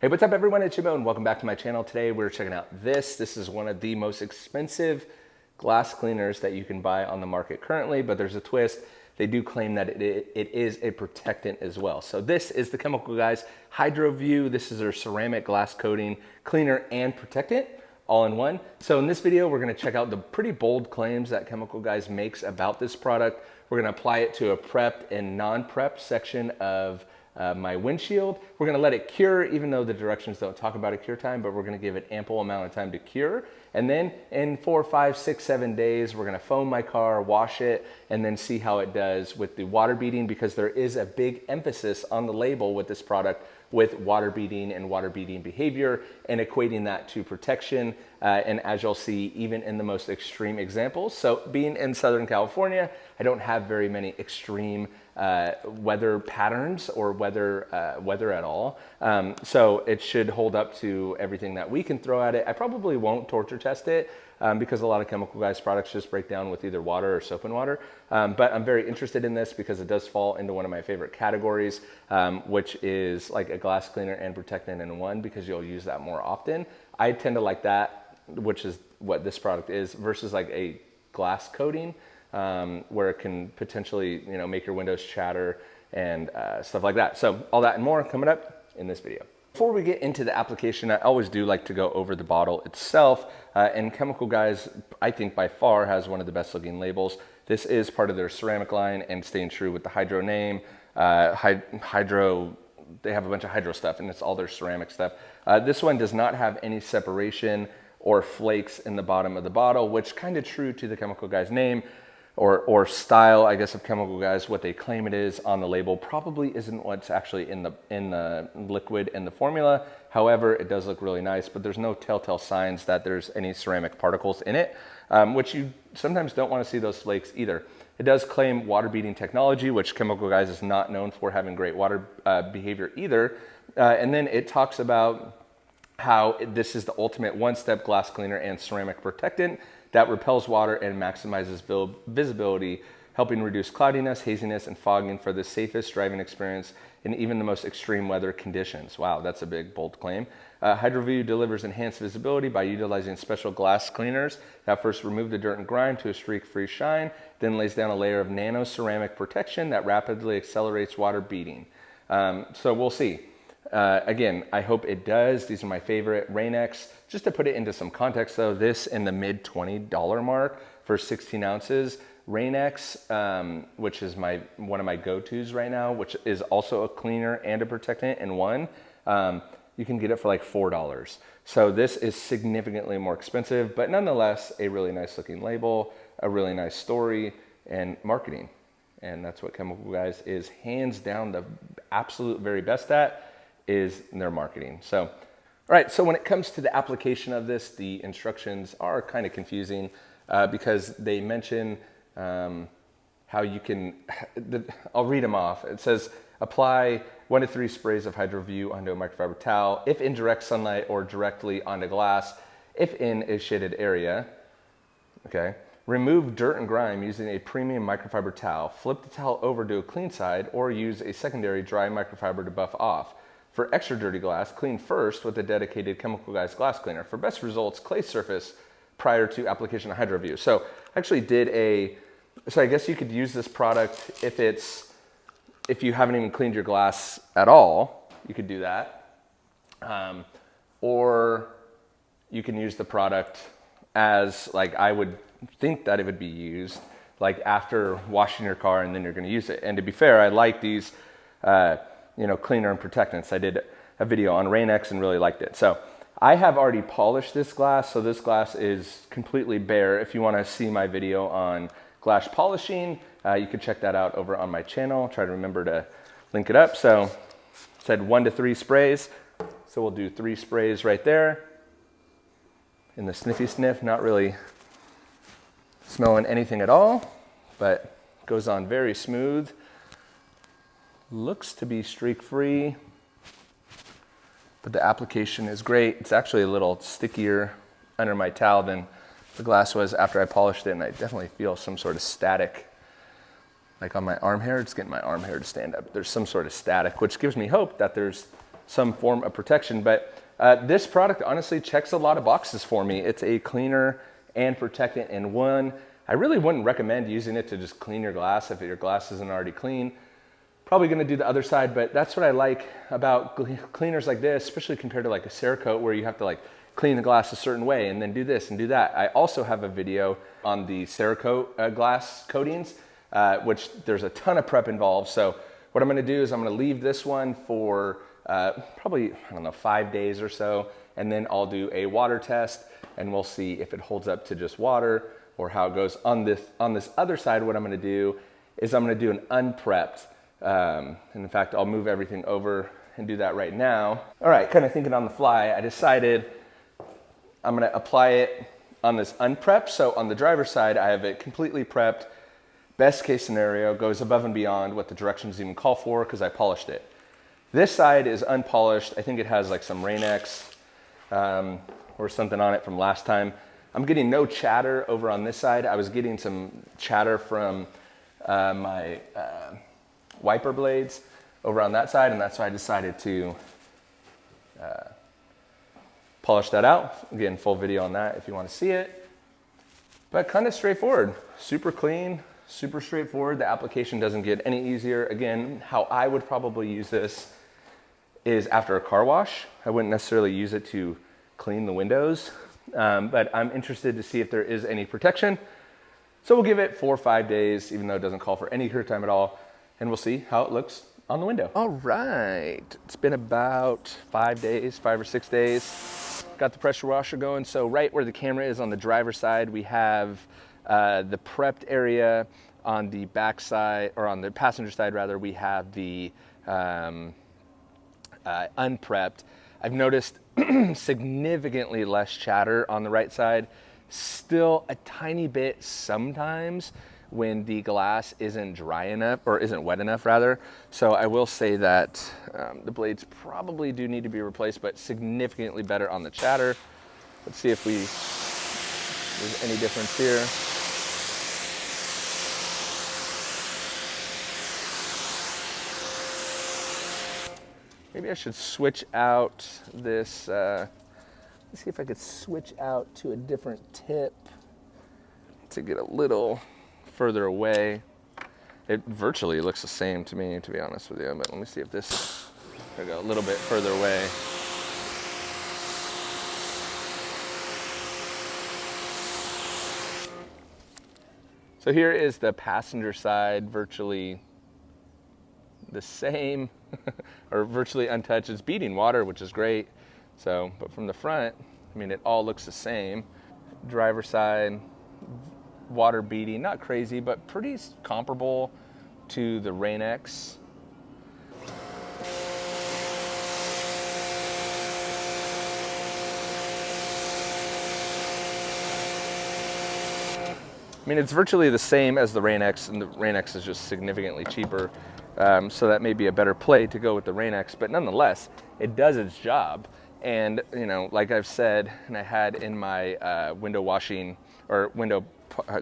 Hey, what's up everyone, it's JIMBO and welcome back to my channel. Today we're checking out this. This is one of the most expensive glass cleaners that you can buy on the market currently, but there's a twist. They do claim that it is a protectant as well. So this is the Chemical Guys HydroView. This is their ceramic glass coating cleaner and protectant all in one. So in this video, we're gonna check out the pretty bold claims that Chemical Guys makes about this product. We're gonna apply it to a prepped and non-prepped section of my windshield. We're gonna let it cure, even though the directions don't talk about a cure time, but we're gonna give it ample amount of time to cure. And then in 4, 5, 6, 7 days, we're gonna foam my car, wash it, and then see how it does with the water beading, because there is a big emphasis on the label with this product with water beading and water beading behavior and equating that to protection. And as you'll see, even in the most extreme examples. So being in Southern California, I don't have very many extreme weather patterns or weather at all. So it should hold up to everything that we can throw at it. I probably won't torture test it because a lot of Chemical Guys products just break down with either water or soap and water. But I'm very interested in this because it does fall into one of my favorite categories, which is like a glass cleaner and protectant in one, because you'll use that more often. I tend to like that, which is what this product is, versus like a glass coating, where it can potentially, make your windows chatter and stuff like that. So all that and more coming up in this video. Before we get into the application, I always do like to go over the bottle itself. And Chemical Guys, I think by far has one of the best looking labels. This is part of their ceramic line and staying true with the Hydro name. Hydro, they have a bunch of Hydro stuff and it's all their ceramic stuff. This one does not have any separation or flakes in the bottom of the bottle, which kind of true to the Chemical Guys name or style, I guess, of Chemical Guys. What they claim it is on the label probably isn't what's actually in the liquid in the formula. However, it does look really nice, but there's no telltale signs that there's any ceramic particles in it, which you sometimes don't want to see those flakes either. It does claim water beading technology, which Chemical Guys is not known for having great water behavior either. And then it talks about how this is the ultimate one-step glass cleaner and ceramic protectant that repels water and maximizes visibility, helping reduce cloudiness, haziness, and fogging for the safest driving experience in even the most extreme weather conditions. Wow, that's a big, bold claim. HydroView delivers enhanced visibility by utilizing special glass cleaners that first remove the dirt and grime to a streak-free shine, then lays down a layer of nano ceramic protection that rapidly accelerates water beading. So we'll see. Again, I hope it does. These are my favorite. Rain-X, just to put it into some context though, this in the mid $20 mark for 16 ounces. Rain-X, which is one of my go-tos right now, which is also a cleaner and a protectant in one, you can get it for like $4. So this is significantly more expensive, but nonetheless, a really nice looking label, a really nice story, and marketing. And that's what Chemical Guys is hands down the absolute very best at, is their marketing. So, all right, so when it comes to the application of this, the instructions are kind of confusing because they mention how you can, I'll read them off. It says, apply 1 to 3 sprays of HydroView onto a microfiber towel, if in direct sunlight, or directly onto glass, if in a shaded area. Okay. Remove dirt and grime using a premium microfiber towel. Flip the towel over to a clean side, or use a secondary dry microfiber to buff off. For extra dirty glass, clean first with a dedicated Chemical Guys glass cleaner. For best results, clay surface prior to application of HydroView. So I actually so I guess you could use this product if you haven't even cleaned your glass at all, you could do that. Or you can use the product as, like, I would think that it would be used, like after washing your car and then you're gonna use it. And to be fair, I like these, cleaner and protectants. I did a video on Rain-X and really liked it. So I have already polished this glass, so this glass is completely bare. If you want to see my video on glass polishing, you can check that out over on my channel. Try to remember to link it up. So it said 1 to 3 sprays. So we'll do 3 sprays right there. In the sniffy sniff, not really smelling anything at all, but goes on very smooth. Looks to be streak free, but the application is great. It's actually a little stickier under my towel than the glass was after I polished it, and I definitely feel some sort of static, like on my arm hair. It's getting my arm hair to stand up. There's some sort of static, which gives me hope that there's some form of protection. But this product honestly checks a lot of boxes for me. It's a cleaner and protectant in one. I really wouldn't recommend using it to just clean your glass if your glass isn't already clean. Probably gonna do the other side, but that's what I like about cleaners like this, especially compared to like a Cerakote where you have to like clean the glass a certain way and then do this and do that. I also have a video on the Cerakote glass coatings, which there's a ton of prep involved. So what I'm gonna do is I'm gonna leave this one for probably, I don't know, 5 days or so, and then I'll do a water test and we'll see if it holds up to just water or how it goes. On this other side, what I'm gonna do is I'm gonna do an unprepped, and in fact, I'll move everything over and do that right now. All right, kind of thinking on the fly, I decided I'm gonna apply it on this unprepped. So on the driver's side, I have it completely prepped. Best case scenario, goes above and beyond what the directions even call for because I polished it. This side is unpolished. I think it has like some Rain-X or something on it from last time. I'm getting no chatter over on this side. I was getting some chatter from my wiper blades over on that side, and that's why I decided to polish that out. Again, full video on that if you want to see it. But kind of straightforward, super clean, super straightforward. The application doesn't get any easier. Again, how I would probably use this is after a car wash. I wouldn't necessarily use it to clean the windows, but I'm interested to see if there is any protection. So we'll give it 4 or 5 days, even though it doesn't call for any cure time at all, and we'll see how it looks on the window. All right, it's been about 5 days, 5 or 6 days. Got the pressure washer going. So right where the camera is on the driver's side, we have the prepped area. On the back side, or on the passenger side rather, we have the unprepped. I've noticed significantly less chatter on the right side. Still a tiny bit sometimes when the glass isn't dry enough, or isn't wet enough rather. So I will say that the blades probably do need to be replaced, but significantly better on the chatter. Let's see if there's any difference here. Maybe I should switch out this, let's see if I could switch out to a different tip to get a little further away. It virtually looks the same to me, to be honest with you, but let me see if this, there we go, a little bit further away. So here is the passenger side, virtually the same, or virtually untouched. It's beading water, which is great. So, but from the front, I mean, it all looks the same. Driver side, water beading, not crazy, but pretty comparable to the Rain-X. I mean, it's virtually the same as the Rain-X, and the Rain-X is just significantly cheaper. So that may be a better play to go with the Rain-X, but nonetheless, it does its job. And, you know, like I've said, and I had in my window washing or window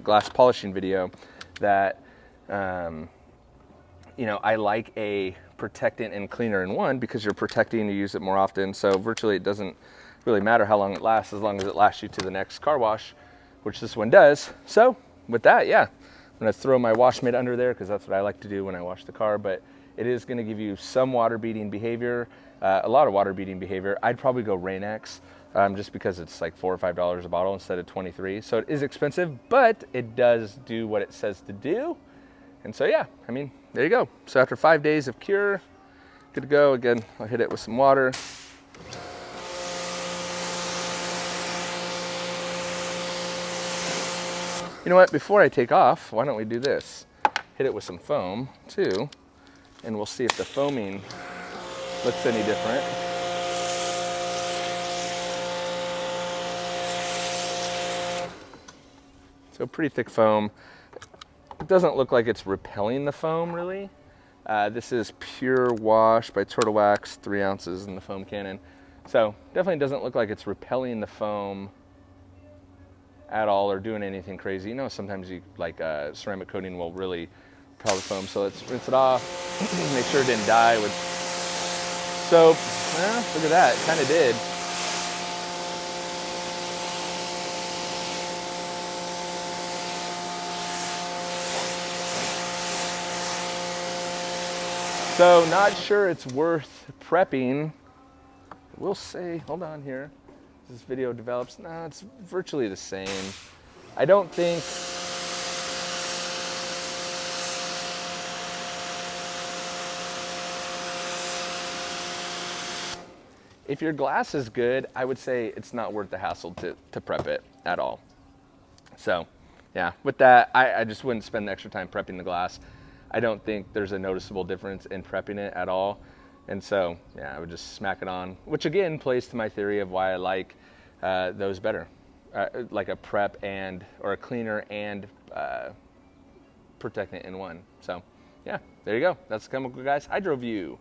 glass polishing video, that, you know, I like a protectant and cleaner in one because you're protecting, you use it more often. So virtually it doesn't really matter how long it lasts, as long as it lasts you to the next car wash, which this one does. So with that, yeah, I'm gonna throw my wash mitt under there because that's what I like to do when I wash the car, but it is gonna give you some water beading behavior, a lot of water beading behavior. I'd probably go Rain-X just because it's like $4 or $5 a bottle instead of 23. So it is expensive, but it does do what it says to do. And so yeah, I mean, there you go. So after 5 days of cure, good to go. Again, I'll hit it with some water. You know what, before I take off, why don't we do this? Hit it with some foam too, and we'll see if the foaming looks any different. So pretty thick foam. It doesn't look like it's repelling the foam really. This is Pure Wash by Turtle Wax, 3 ounces in the foam cannon. So definitely doesn't look like it's repelling the foam at all or doing anything crazy. You know, sometimes you like ceramic coating will really repel the foam. So let's rinse it off. Make sure it didn't die with soap. Look at that, it kind of did. So not sure it's worth prepping. We'll say, hold on here. This video develops, no, it's virtually the same. I don't think, if your glass is good, I would say it's not worth the hassle to prep it at all. So yeah, with that, I just wouldn't spend the extra time prepping the glass. I don't think there's a noticeable difference in prepping it at all. And so, yeah, I would just smack it on, which again plays to my theory of why I like those better. Like a prep or a cleaner and protectant in one. So yeah, there you go. That's the chemical guys HydroView.